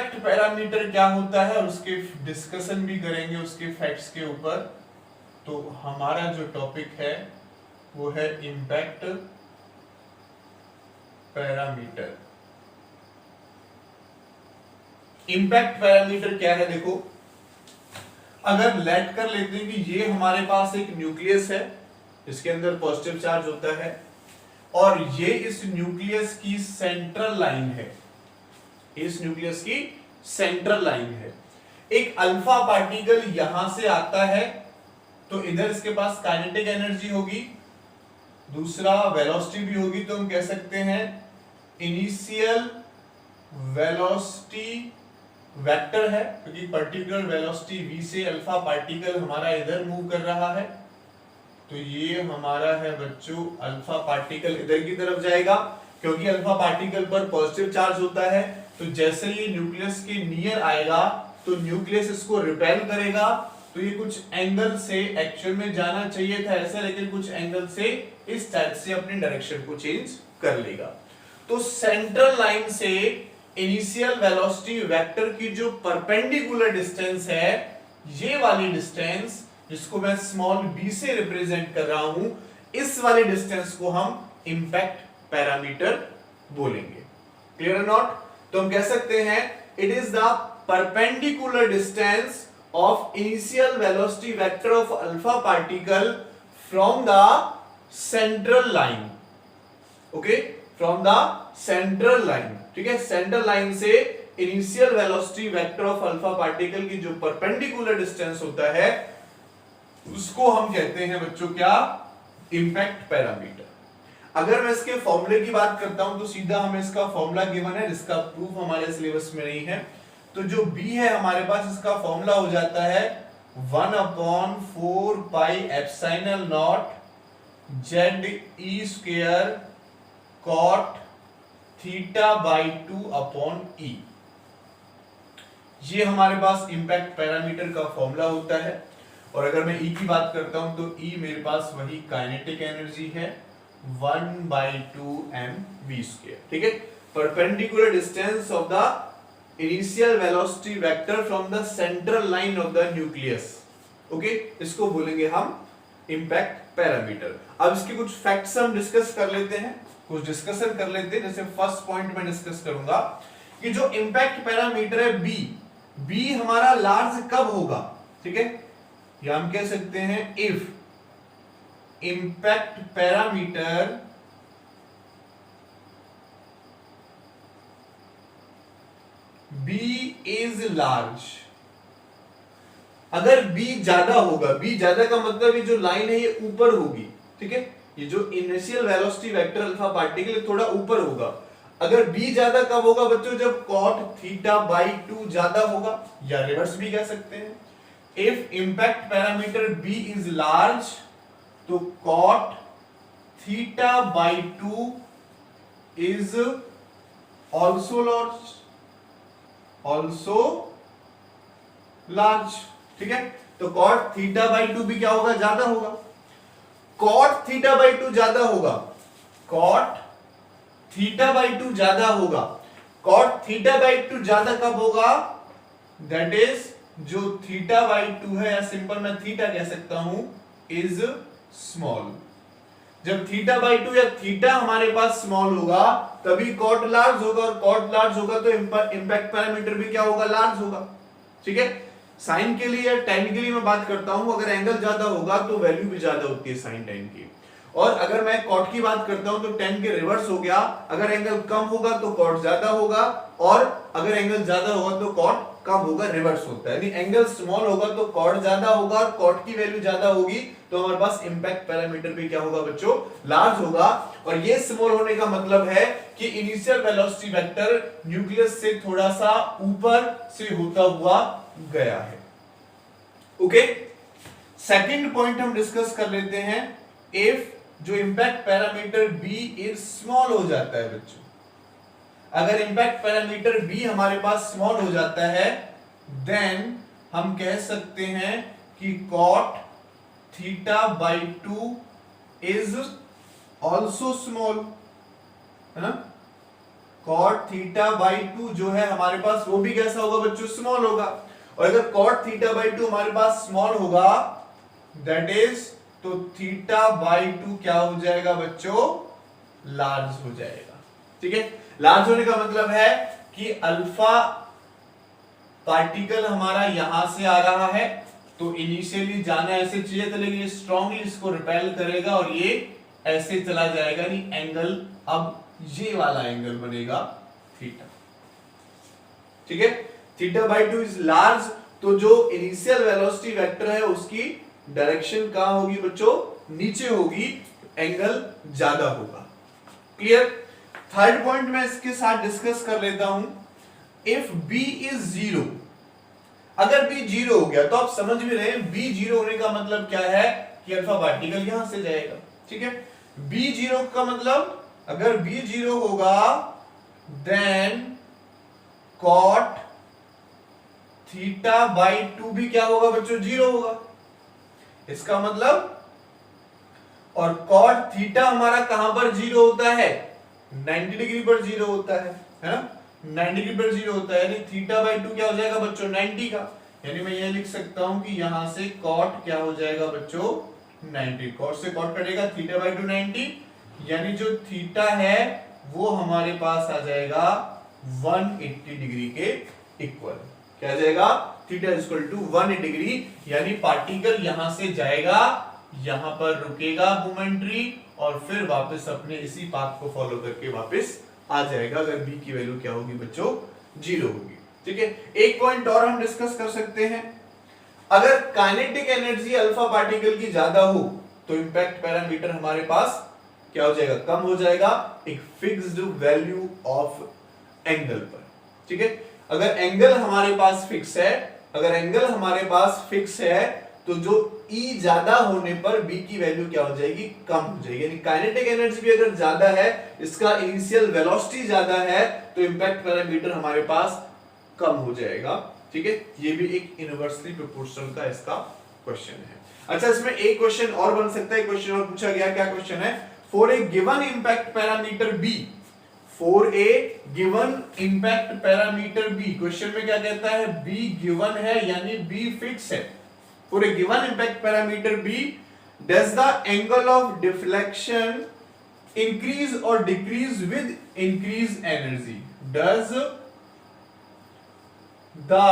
Impact parameter क्या होता है और उसके डिस्कशन भी करेंगे उसके फैक्ट्स के ऊपर। तो हमारा जो टॉपिक है वो है इम्पैक्ट पैरामीटर। इम्पैक्ट पैरामीटर क्या है, देखो अगर लेट कर लेते हैं कि ये हमारे पास एक न्यूक्लियस है, इसके अंदर पॉजिटिव चार्ज होता है और ये इस न्यूक्लियस की सेंट्रल लाइन है, इस न्यूक्लियस की सेंट्रल लाइन है। एक अल्फा पार्टिकल यहां से आता है तो इधर इसके पास काइनेटिक एनर्जी होगी, दूसरा वेलोसिटी भी होगी। तो हम कह सकते हैं इनिशियल वेलोसिटी वेक्टर है, क्योंकि पर्टिकुलर वेलोसिटी v से अल्फा पार्टिकल हमारा इधर मूव कर रहा है। तो ये हमारा है बच्चों अल्फा पार्टिकल इधर की तरफ जाएगा, क्योंकि अल्फा पार्टिकल पर पॉजिटिव चार्ज होता है। तो जैसे ये न्यूक्लियस के नियर आएगा तो न्यूक्लियस इसको रिपेल करेगा। तो ये कुछ एंगल से एक्चुअल में जाना चाहिए था ऐसा, लेकिन कुछ एंगल से इस टाइप से अपनी डायरेक्शन को चेंज कर लेगा। तो सेंट्रल लाइन से इनिशियल वेलोसिटी वेक्टर की जो परपेंडिकुलर डिस्टेंस है, ये वाली डिस्टेंस जिसको मैं स्मॉल b से रिप्रेजेंट कर रहा हूं, इस वाली डिस्टेंस को हम इम्पैक्ट पैरामीटर बोलेंगे। क्लियर और नॉट? तो हम कह सकते हैं it is the perpendicular distance of initial velocity vector of alpha particle from the central line. Okay, from the central line. ठीक है, central line से initial velocity vector of alpha particle की जो perpendicular distance होता है उसको हम कहते हैं बच्चों क्या? impact parameter. अगर मैं इसके फॉर्मूले की बात करता हूं तो सीधा हमें इसका फॉर्मूला गिवन है, जिसका प्रूफ हमारे सिलेबस में नहीं है। तो जो b है हमारे पास, इसका फॉर्मूला हो जाता है 1/4 pi epsilon not ZE² cot θ/2 E। ये हमारे पास इम्पैक्ट पैरामीटर का फॉर्मूला होता है। और अगर मैं E की बात करता हूं तो E मेरे पास वही काइनेटिक एनर्जी है 1/2 mv²। ठीक है, perpendicular distance of the initial velocity vector from the central line of the nucleus. Okay, इसको बोलेंगे हम इम्पैक्ट पैरामीटर। अब इसके कुछ फैक्ट्स हम डिस्कस कर लेते हैं, कुछ डिस्कशन कर लेते हैं। जैसे फर्स्ट पॉइंट में डिस्कस करूंगा कि जो इम्पैक्ट पैरामीटर है बी हमारा लार्ज कब होगा? ठीक है, या हम कह सकते हैं if impact parameter B is large। अगर B ज्यादा होगा, B ज्यादा का मतलब ये जो लाइन है ये ऊपर होगी। ठीक है, ये जो initial velocity vector alpha particle थोड़ा ऊपर होगा। अगर B ज्यादा कब होगा बच्चों? जब cot θ/2 ज्यादा होगा, या रिवर्स भी कह सकते हैं। If impact parameter B is large तो cot θ/2 is also large। ठीक है, तो cot θ/2 भी क्या होगा? ज्यादा होगा। cot θ/2 ज्यादा होगा, cot θ/2 ज्यादा होगा। cot θ/2 ज्यादा कब होगा? दैट इज जो θ/2 है, या सिंपल मैं थीटा कह सकता हूं, इज स्मॉल। जब θ/2 या थीटा हमारे पास स्मॉल होगा तभी कॉट लार्ज होगा, और कॉट लार्ज होगा तो इम्पैक्ट पैरामीटर भी क्या होगा? लार्ज होगा। ठीक है, साइन के लिए या tan के लिए मैं बात करता हूं, अगर एंगल ज्यादा होगा तो वैल्यू भी ज्यादा होती है साइन tan की। और अगर मैं कॉट की बात करता हूं तो tan के रिवर्स हो गया, अगर एंगल कम होगा तो कॉट ज्यादा होगा, और अगर एंगल ज्यादा होगा तो कॉट कम होगा, रिवर्स होता है। यानी एंगल स्मॉल होगा तो कॉट ज्यादा होगा, और कॉट की वैल्यू ज्यादा होगी तो हमारे पास इम्पैक्ट पैरामीटर भी क्या होगा बच्चों? लार्ज होगा। और ये स्मॉल होने का मतलब है कि इनिशियल वेलोसिटी वेक्टर न्यूक्लियस से थोड़ा सा ऊपर से होता हुआ गया है। ओके, सेकंड पॉइंट हम डिस्कस कर लेते हैं। इफ जो impact parameter B is small हो जाता है बच्चों, अगर इम्पैक्ट पैरामीटर B हमारे पास स्मॉल हो जाता है, देन हम कह सकते हैं कि cot θ/2 इज ऑल्सो स्मॉल, है ना? cot थीटा बाई 2 जो है हमारे पास वो भी कैसा होगा बच्चों, स्मॉल होगा। और अगर cot थीटा बाई 2 हमारे पास स्मॉल होगा दैट इज तो थीटा बाई 2 क्या हो जाएगा बच्चों, लार्ज हो जाएगा। ठीक है, लार्ज होने का मतलब है कि अल्फा पार्टिकल हमारा यहां से आ रहा है तो इनिशियली जाना ऐसे चाहिए था, लेकिन स्ट्रांगली इसको रिपेल करेगा और ये ऐसे चला जाएगा, नहीं एंगल अब ये वाला एंगल बनेगा थीटा। ठीक है, थीटा बाई 2 इज लार्ज, तो जो इनिशियल वेलोसिटी वेक्टर है उसकी डायरेक्शन कहां होगी बच्चों, नीचे होगी, एंगल ज्यादा होगा। क्लियर। थर्ड पॉइंट मैं इसके साथ डिस्कस कर लेता हूं, इफ b इज 0, अगर b 0 हो गया तो आप समझ भी रहे हैं b 0 होने का मतलब क्या है कि अल्फा पार्टिकल यहां से जाएगा। ठीक है, b 0 का मतलब अगर b 0 होगा देन cot थीटा बाई 2 भी क्या होगा बच्चों, 0 होगा। इसका मतलब और cot थीटा हमारा कहां पर 0 होता है, 90 डिग्री पर 0 होता है ना, 90 डिग्री पर 0 होता है, यानी थीटा बाई 2 क्या हो जाएगा बच्चों, 90 का। यानी मैं ये लिख सकता हूं कि यहां से cot क्या हो जाएगा बच्चों, 90। cot से cot कटेगा, थीटा बाई 2 90, यानी जो थीटा है वो हमारे पास आ जाएगा 180 डिग्री के इक्वल। क्या आ जाएगा, theta is equal to 180 degree, यानी पार्टिकल यहां से जाएगा, यहां पर रुकेगा मोमेंट्री और फिर वापस अपने इसी पाथ को फॉलो करके वापस आ जाएगा, अगर b की वैल्यू क्या होगी बच्चों, 0 होगी। ठीक है, एक पॉइंट और हम डिस्कस कर सकते हैं, अगर काइनेटिक एनर्जी अल्फा पार्टिकल की ज्यादा हो तो इंपैक्ट पैरामीटर हमारे पास क्या हो जाएगा, कम हो जाएगा, एक फिक्स्ड वैल्यू ऑफ एंगल पर। ठीक है, अगर एंगल हमारे पास फिक्स है, अगर एंगल हमारे पास फिक्स है तो जो E ज्यादा होने पर B की वैल्यू क्या हो जाएगी, कम हो जाएगी। यानी काइनेटिक एनर्जी भी अगर ज्यादा है, इसका इनिशियल वेलोसिटी ज्यादा है, तो इंपैक्ट पैरामीटर हमारे पास कम हो जाएगा। ठीक है, ये भी एक इनवर्सली प्रोपोर्शनल का इसका क्वेश्चन है। अच्छा, इसमें एक क्वेश्चन और बन सकता है, क्वेश्चन और पूछा गया, क्या क्वेश्चन है, for a given impact parameter B, for a given impact parameter B, question में क्या कहता है, B गिवन है यानी B फिक्स है। For a given impact parameter B, does the angle of deflection increase or decrease with increased energy? Does the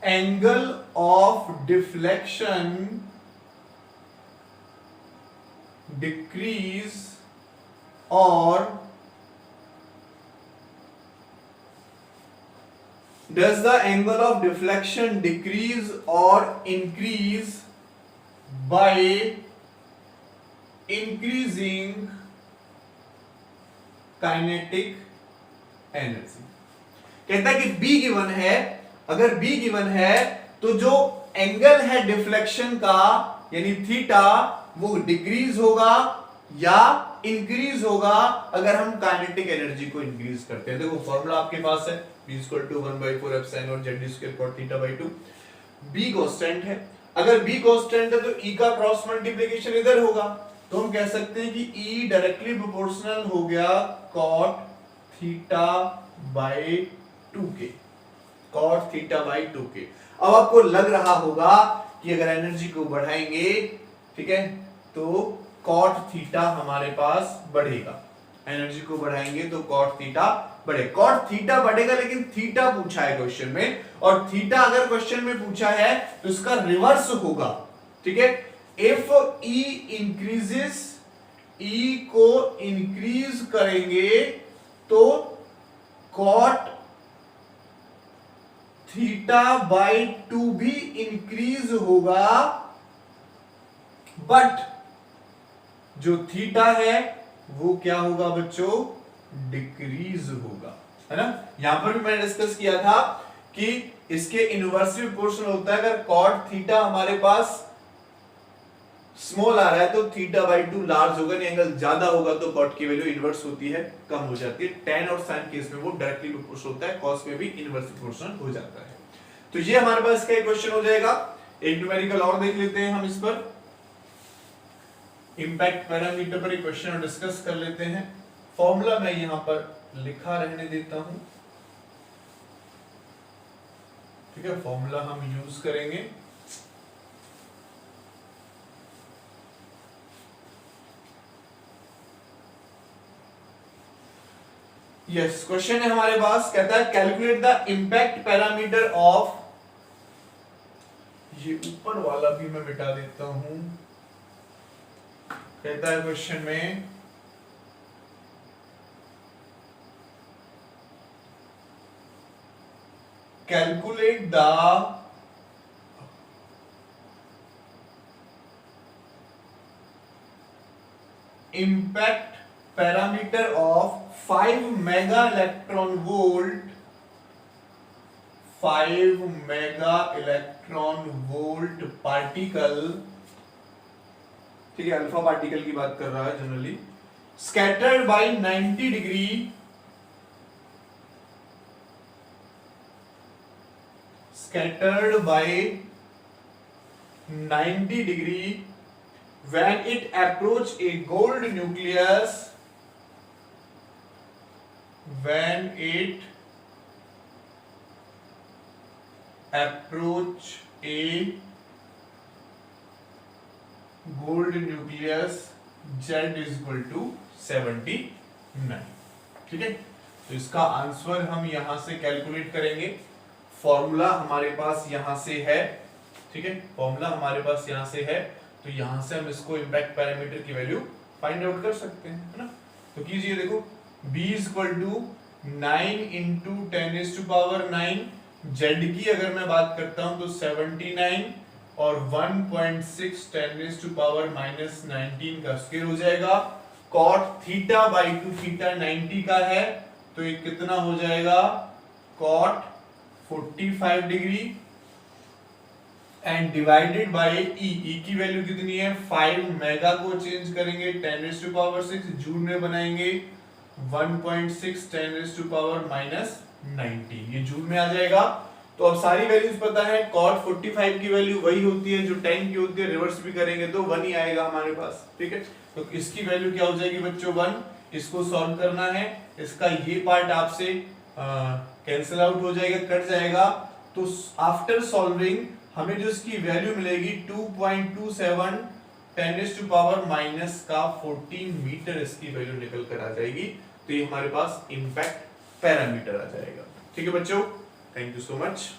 angle of deflection decrease or does the angle of deflection decrease or increase by increasing kinetic energy? कहता है कि B given है, अगर B given है तो जो angle है deflection का यानी थीटा वो डिक्रीज होगा या इंक्रीज होगा अगर हम काइनेटिक एनर्जी को इंक्रीज करते हैं। देखो फॉर्मूला आपके पास है, b = 1/4 एप्सिलॉन और z² cot theta by 2। b constant है, अगर b कांस्टेंट है तो e का क्रॉस मल्टीप्लिकेशन इधर होगा, तो हम कह सकते हैं कि e डायरेक्टली प्रोपोर्शनल हो गया cot थीटा बाई 2 के, cot थीटा बाई 2 के। अब आपको लग रहा होगा कि अगर एनर्जी को बढ़ाएंगे, ठीक है, तो cot थीटा हमारे पास बढ़ेगा, एनर्जी को बढ़ाएंगे तो cot थीटा बढ़े, cot थीटा बढ़ेगा, लेकिन थीटा पूछा है क्वेश्चन में, और थीटा अगर क्वेश्चन में पूछा है तो इसका रिवर्स होगा। ठीक है, इफ E इंक्रीजेस, E को इंक्रीज करेंगे तो cot थीटा बाई 2 भी इंक्रीज होगा, बट जो थीटा है वो क्या होगा बच्चों, डिक्रीज होगा, है ना। यहां पर भी मैंने डिस्कस किया था कि इसके इनवर्सली प्रोपोर्शनल होता है, अगर cot थीटा हमारे पास स्मॉल आ रहा है तो थीटा बाई 2 लार्ज होगा, नहीं एंगल ज्यादा होगा तो cot की वैल्यू इनवर्स होती है, कम हो जाती है। tan और sin केस में वो डायरेक्टली प्रोपोर्शनल होता है, cos में भी इनवर्सली प्रोपोर्शनल हो जाता है। तो ये हमारे पास क्या क्वेश्चन हो जाएगा। एक न्यूमेरिकल और देख लेते हैं हम, इस पर इंपैक्ट पैरामीटर पर एक क्वेश्चन डिस्कस कर लेते हैं। फॉर्मूला मैं यहां पर लिखा रहने देता हूं, ठीक है। फॉर्मूला हम यूज करेंगे, यस। क्वेश्चन है हमारे पास, कहता है calculate the impact parameter of, ये ऊपर वाला भी मैं मिटा देता हूं। कहता है क्वेश्चन में calculate the impact parameter of 5 mega electron volt, 5 mega electron volt particle, ठीक है, अल्फा पार्टिकल की बात कर रहा है generally, scattered by 90 degree, scattered by 90 degree when it approach a gold nucleus, when it approach a gold nucleus, Z is equal to 79, ठीक है। तो इसका आंसर हम यहां से कैलकुलेट करेंगे। फॉर्मूला हमारे पास यहां से है, ठीक है, फॉर्मूला हमारे पास यहां से है, तो यहां से हम इसको इंपैक्ट पैरामीटर की वैल्यू फाइंड आउट कर सकते हैं, है ना। तो कीजिए, देखो B is equal to 9 into 10⁻⁹, Z की अगर मैं बात करता हूं तो 79 और 1.6 10⁻⁻19 का स्क्वायर हो जाएगा। cot थीटा बाई 2, थीटा 90 का है, तो ये कितना हो जाएगा, cot 45 degree and divided by E की वैल्यू कितनी है 5 मेगा को चेंज करेंगे 10⁻⁶, जूल में बनाएंगे 1.6 10⁻⁻90, ये जूल में आ जाएगा। तो अब सारी वैल्यूज पता है, cot 45 की वैल्यू वही होती है जो 10 की होती है, रिवर्स भी करेंगे तो 1 ही आएगा हमारे पास, ठीक है। तो इसकी वैल्यू क्या हो जाएगी बच्चों, 1। इसको सॉल्व करना है, इसका ये पार्ट आपसे कैंसिल आउट हो जाएगा, कट जाएगा। तो आफ्टर सॉल्विंग हमें जो इसकी वैल्यू मिलेगी 2.27 10⁻⁻14 मीटर इसकी वैल्यू निकल कर आ जाएगी। तो ये हमारे पास इंपैक्ट पैरामीटर आ जाएगा, ठीक है बच्चों। Thank you so much.